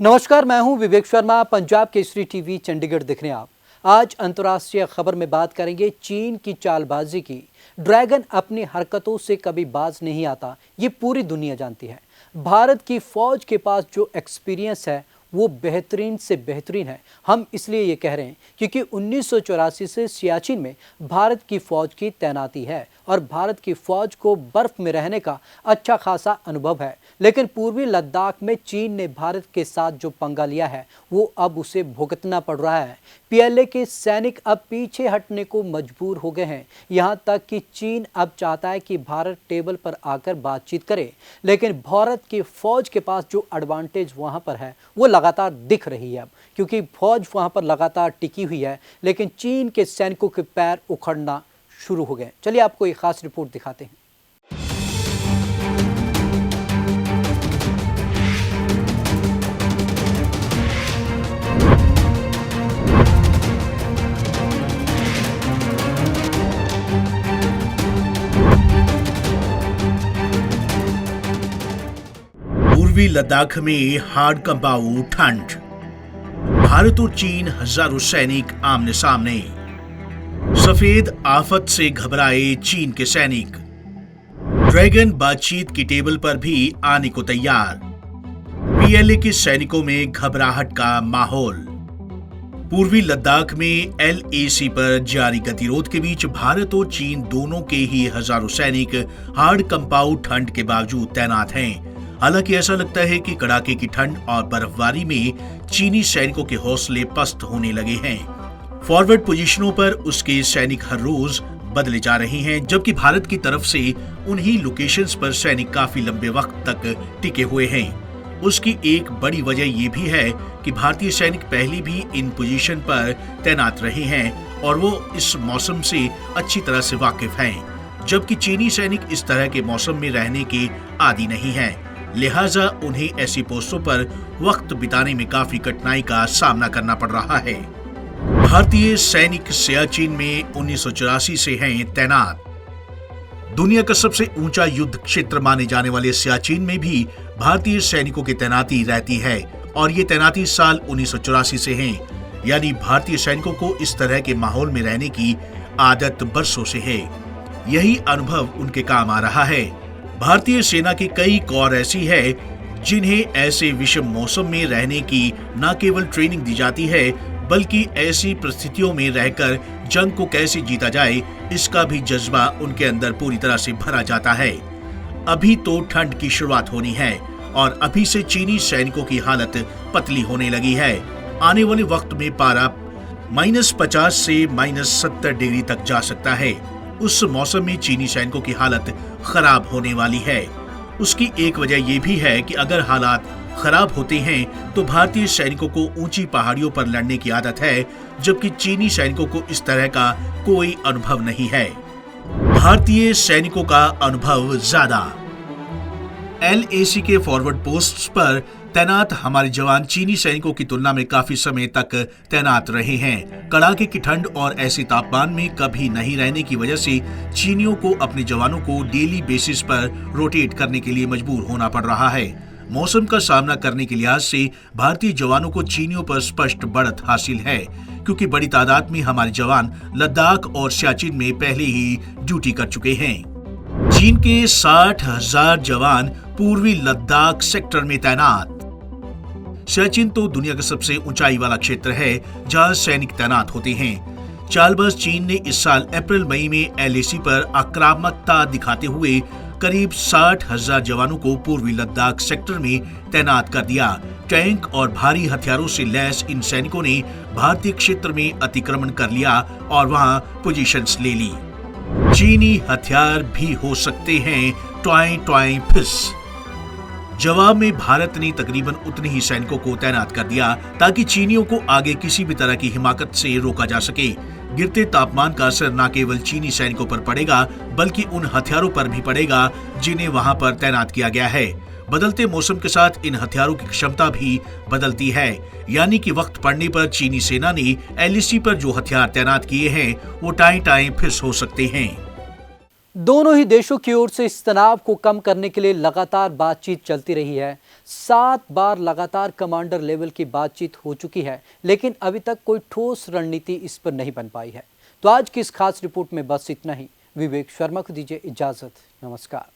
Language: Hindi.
नमस्कार, मैं हूं विवेक शर्मा। पंजाब केसरी टीवी चंडीगढ़ देख रहे हैं आप। आज अंतर्राष्ट्रीय खबर में बात करेंगे चीन की चालबाजी की। ड्रैगन अपनी हरकतों से कभी बाज नहीं आता, ये पूरी दुनिया जानती है। भारत की फौज के पास जो एक्सपीरियंस है वो बेहतरीन से बेहतरीन है। हम इसलिए ये कह रहे हैं क्योंकि 1984 से सियाचिन में भारत की फौज की तैनाती है और भारत की फौज को बर्फ में रहने का अच्छा खासा अनुभव है। लेकिन पूर्वी लद्दाख में चीन ने भारत के साथ जो पंगा लिया है वो अब उसे भुगतना पड़ रहा है। पीएलए के सैनिक अब पीछे हटने को मजबूर हो गए हैं। यहाँ तक कि चीन अब चाहता है कि भारत टेबल पर आकर बातचीत करे, लेकिन भारत की फौज के पास जो एडवांटेज वहाँ पर है वो लगातार दिख रही है अब, क्योंकि फौज वहाँ पर लगातार टिकी हुई है। लेकिन चीन के सैनिकों के पैर उखड़ना शुरू हो गए। चलिए आपको एक खास रिपोर्ट दिखाते हैं। पूर्वी लद्दाख में हाड़ कंपाऊ ठंड। भारत और चीन हजारों सैनिक आमने सामने। सफेद आफत से घबराए चीन के सैनिक। ड्रैगन बातचीत की टेबल पर भी आने को तैयार। पीएलए के सैनिकों में घबराहट का माहौल। पूर्वी लद्दाख में एलएसी पर जारी गतिरोध के बीच भारत और चीन दोनों के ही हजारों सैनिक हाड़ कंपाऊ ठंड के बावजूद तैनात हैं। हालांकि ऐसा लगता है कि कड़ाके की ठंड और बर्फबारी में चीनी सैनिकों के हौसले पस्त होने लगे हैं। फॉरवर्ड पोजीशनों पर उसके सैनिक हर रोज बदले जा रहे हैं, जबकि भारत की तरफ से उन्हीं लोकेशंस पर सैनिक काफी लंबे वक्त तक टिके हुए हैं। उसकी एक बड़ी वजह यह भी है कि भारतीय सैनिक पहले भी इन पोजीशन पर तैनात रहे हैं और वो इस मौसम से अच्छी तरह से वाकिफ हैं, जबकि चीनी सैनिक इस तरह के मौसम में रहने के आदी नहीं हैं। लिहाजा उन्हें ऐसी पोस्टों पर वक्त बिताने में काफी कठिनाई का सामना करना पड़ रहा है। भारतीय सैनिक सियाचिन में 1984 से हैं तैनात। दुनिया का सबसे ऊंचा युद्ध क्षेत्र माने जाने वाले सियाचिन में भी भारतीय सैनिकों की तैनाती रहती है और ये तैनाती साल 1984 से है। यानी भारतीय सैनिकों को इस तरह के माहौल में रहने की आदत बरसों से है। यही अनुभव उनके काम आ रहा है। भारतीय सेना की कई कोर ऐसी है जिन्हें ऐसे विषम मौसम में रहने की न केवल ट्रेनिंग दी जाती है, बल्कि ऐसी परिस्थितियों में रहकर जंग को कैसे जीता जाए इसका भी जज्बा उनके अंदर पूरी तरह से भरा जाता है। अभी तो ठंड की शुरुआत होनी है और अभी से चीनी सैनिकों की हालत पतली होने लगी है। आने वाले वक्त में पारा -50 से -70 डिग्री तक जा सकता है। उस मौसम में चीनी सैनिकों की हालत खराब होने वाली है। उसकी एक वजह यह भी है कि अगर हालात खराब होते हैं तो भारतीय सैनिकों को ऊंची पहाड़ियों पर लड़ने की आदत है, जबकि चीनी सैनिकों को इस तरह का कोई अनुभव नहीं है। भारतीय सैनिकों का अनुभव ज्यादा। एलएसी के फॉरवर्ड पोस्ट्स पर तैनात हमारे जवान चीनी सैनिकों की तुलना में काफी समय तक तैनात रहे हैं। कड़ाके की ठंड और ऐसे तापमान में कभी नहीं रहने की वजह से चीनियों को अपने जवानों को डेली बेसिस पर रोटेट करने के लिए मजबूर होना पड़ रहा है। मौसम का सामना करने के लिहाज से भारतीय जवानों को चीनियों पर स्पष्ट बढ़त हासिल है, क्योंकि बड़ी तादाद में हमारे जवान लद्दाख और सियाचिन में पहले ही ड्यूटी कर चुके हैं। चीन के 60,000 जवान पूर्वी लद्दाख सेक्टर में तैनात। सियाचिन तो दुनिया का सबसे ऊंचाई वाला क्षेत्र है जहां सैनिक तैनात होते हैं। चालबाज चीन ने इस साल अप्रैल मई में एलएसी पर आक्रामकता दिखाते हुए करीब 60,000 जवानों को पूर्वी लद्दाख सेक्टर में तैनात कर दिया। टैंक और भारी हथियारों से लैस इन सैनिकों ने भारतीय क्षेत्र में अतिक्रमण कर लिया और वहां पोजीशंस ले ली। चीनी हथियार भी हो सकते हैं ट्वाई ट्वाई फिस। जवाब में भारत ने तकरीबन उतने ही सैनिकों को तैनात कर दिया ताकि चीनियों को आगे किसी भी तरह की हिमाकत से रोका जा सके। गिरते तापमान का असर न केवल चीनी सैनिकों पर पड़ेगा, बल्कि उन हथियारों पर भी पड़ेगा जिन्हें वहां पर तैनात किया गया है। बदलते मौसम के साथ इन हथियारों की क्षमता भी बदलती है, यानी कि वक्त पड़ने पर चीनी सेना ने एलएसी पर जो हथियार तैनात किए हैं वो टाई टाई फिस हो सकते हैं। दोनों ही देशों की ओर से इस तनाव को कम करने के लिए लगातार बातचीत चलती रही है। 7 बार लगातार कमांडर लेवल की बातचीत हो चुकी है, लेकिन अभी तक कोई ठोस रणनीति इस पर नहीं बन पाई है। तो आज की इस खास रिपोर्ट में बस इतना ही। विवेक शर्मा को दीजिए इजाजत। नमस्कार।